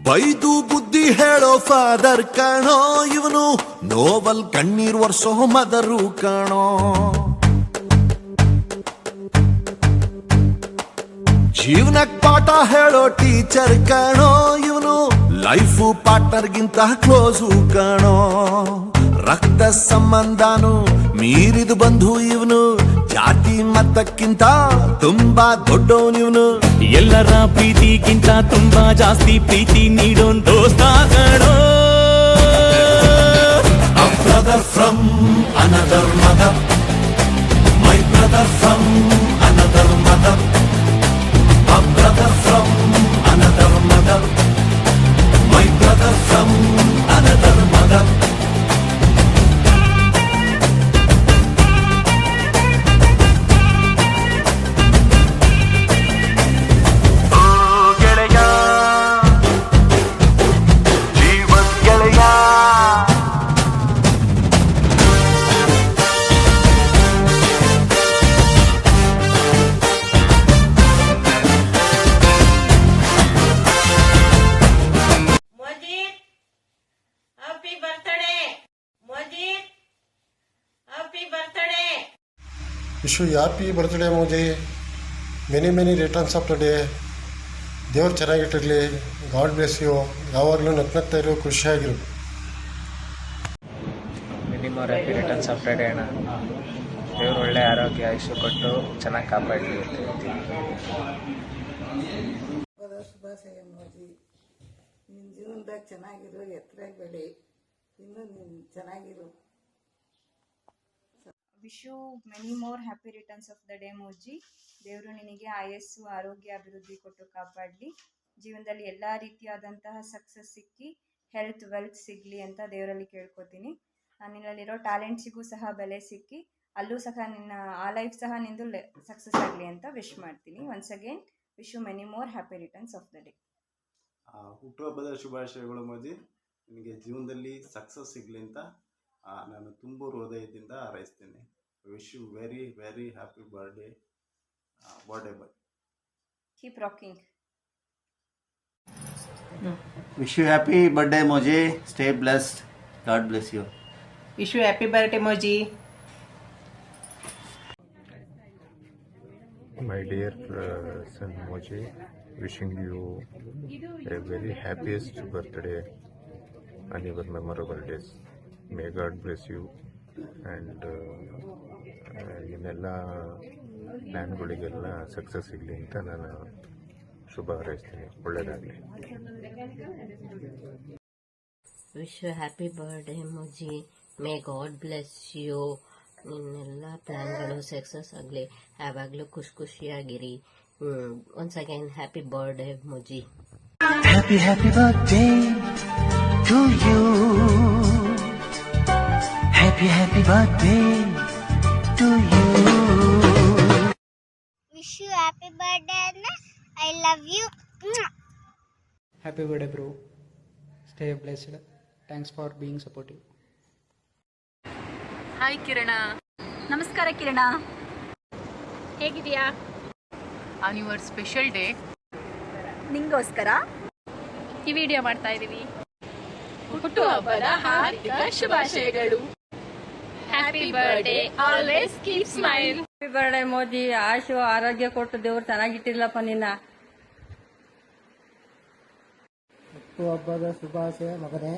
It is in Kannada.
ಬೈದು ಬುದ್ಧಿ ಹೇಳೋ ಫಾದರ್ ಕಣೋ ಇವನು, ನೋವಲ್ ಕಣ್ಣೀರ್ ವರ್ಷೋ ಮದರು ಕಣೋ. ಜೀವನಕ್ ಪಾಠ ಹೇಳೋ ಟೀಚರ್ ಕಣೋ ಇವನು, ಲೈಫು ಪಾರ್ಟ್ನರ್ಗಿಂತ ಕ್ಲೋಸು ಕಣೋ. ರಕ್ತ ಸಂಬಂಧನು ಮೀರಿದು ಬಂಧು ಇವನು, ಜಾತಿ ಮತಕ್ಕಿಂತ ತುಂಬಾ ದೊಡ್ಡವನಿವನು. ಎಲ್ಲರ ಪ್ರೀತಿಗಿಂತ ತುಂಬಾ ಜಾಸ್ತಿ ಪ್ರೀತಿ ನೀಡೋನ್ ದೋಸ್ತ ಕಣೋ. A brother from another mother, my brother from another mother, a brother from another mother, my brother from another mother. Wish you happy birthday Modi. Many returns of the day. ದೇವ್ರು ಚೆನ್ನಾಗಿಟ್ಟಿರಲಿ. God bless you. ಯಾವಾಗಲೂ ನಗ್ನಗ್ತಾ ಇರು, ಖುಷಿಯಾಗಿರು. Many more happy returns of the day ಅಣ್ಣ. ದೇವ್ರು ಒಳ್ಳೆ ಆರೋಗ್ಯ ಆಯುಷ್ಯ ಕೊಟ್ಟು ಚೆನ್ನಾಗಿ ಕಾಪಾಡಲಿ ಅಂತ ಹೇಳ್ತೀನಿ. ಶುಭಾಶಯ ಮೋದಿ. ನಿನ್ನ ಜೀವನದಾಗ ಚೆನ್ನಾಗಿರು, ಎತ್ತರಾಗಿ ಬೆಳಿ, ಇನ್ನೂ ನೀನು ಚೆನ್ನಾಗಿರು. Wish you many more happy returns of the day Moji. ದೇವರು ನಿನಗೆ ಆಯಸ್ಸು, ಆರೋಗ್ಯ, ಅಭಿವೃದ್ಧಿ ಕೊಟ್ಟು ಕಾಪಾಡಲಿ. ಜೀವನದಲ್ಲಿ ಎಲ್ಲ ರೀತಿಯಾದಂತಹ ಸಕ್ಸಸ್ ಸಿಕ್ಕಿ ಹೆಲ್ತ್ ವೆಲ್ತ್ ಸಿಗಲಿ ಅಂತ ದೇವರಲ್ಲಿ ಕೇಳ್ಕೊತೀನಿ. ನಿನ್ನಲ್ಲಿರೋ ಟ್ಯಾಲೆಂಟ್ಸಿಗೂ ಸಹ ಬೆಲೆ ಸಿಕ್ಕಿ ಅಲ್ಲೂ ಸಹ ನಿನ್ನ ಆ ಲೈಫ್ ಸಹ ನಿಂದು ಸಕ್ಸಸ್ ಆಗಲಿ ಅಂತ ವಿಶ್ ಮಾಡ್ತೀನಿ. Once again wish you many more happy returns of the day. ಹುಟ್ಟುಹಬ್ಬದ ಶುಭಾಶಯಗಳು ಮೋದಿ. ನಿನಗೆ ಜೀವನದಲ್ಲಿ ಸಕ್ಸಸ್ ಸಿಗಲಿ ಅಂತ ನಾನು ತುಂಬ ಹೃದಯದಿಂದ ಹಾರೈಸ್ತೇನೆ. Wish you very happy birthday boy. Keep rocking. Wish you happy birthday Moji. Stay blessed. God bless you. Wish you happy birthday Moji. My dear son Moji, wishing you a very happiest birthday on your memorable days. May God bless you and ಇನ್ನೆಲ್ಲ ಪ್ಲ್ಯಾನ್ಗಳಿಗೆಲ್ಲ ಸಕ್ಸಸ್ ಸಿಗಲಿ ಅಂತ ನಾನು ಶುಭ ಹಾರೈಸ್ತೀನಿ. ಒಳ್ಳೆಯದಾಗಲಿ. Wish you happy birthday Moji. May God bless you. ನಿನ್ನೆಲ್ಲ ಪ್ಲ್ಯಾನ್ಗಳು ಸಕ್ಸಸ್ ಆಗಲಿ. ಯಾವಾಗಲೂ ಖುಷಿಯಾಗಿರಿ. Once again happy birthday Moji. Happy birthday to you. Happy birthday to you. Wish you happy birthday Anna. I love you. Happy birthday bro. Stay blessed. Thanks for being supportive. Hi Kiran. ನಮಸ್ಕಾರ ಕಿರಣ, ಹೇಗಿದೆಯಾ? ಆನ್ ಯುವರ್ ಸ್ಪೆಷಲ್ ಡೇ ನಿಂಗೋಸ್ಕರ ಈ ವಿಡಿಯೋ ಮಾಡ್ತಾ ಇದ್ದೀವಿ. ಹುಟ್ಟುಹಬ್ಬದ ಹಾರ್ದಿಕ ಶುಭಾಶಯಗಳು. Happy birthday. Always keep smile. Happy birthday Modi. ಆಶು ಆರೋಗ್ಯ ಕೊಟ್ಟು ದೇವ್ರು ಚೆನ್ನಾಗಿಟ್ಟಿರ್ಲಪ್ಪ ನಿನ್ನ. ಹುಟ್ಟುಹಬ್ಬದ ಶುಭಾಶಯ ಮಗನೇ.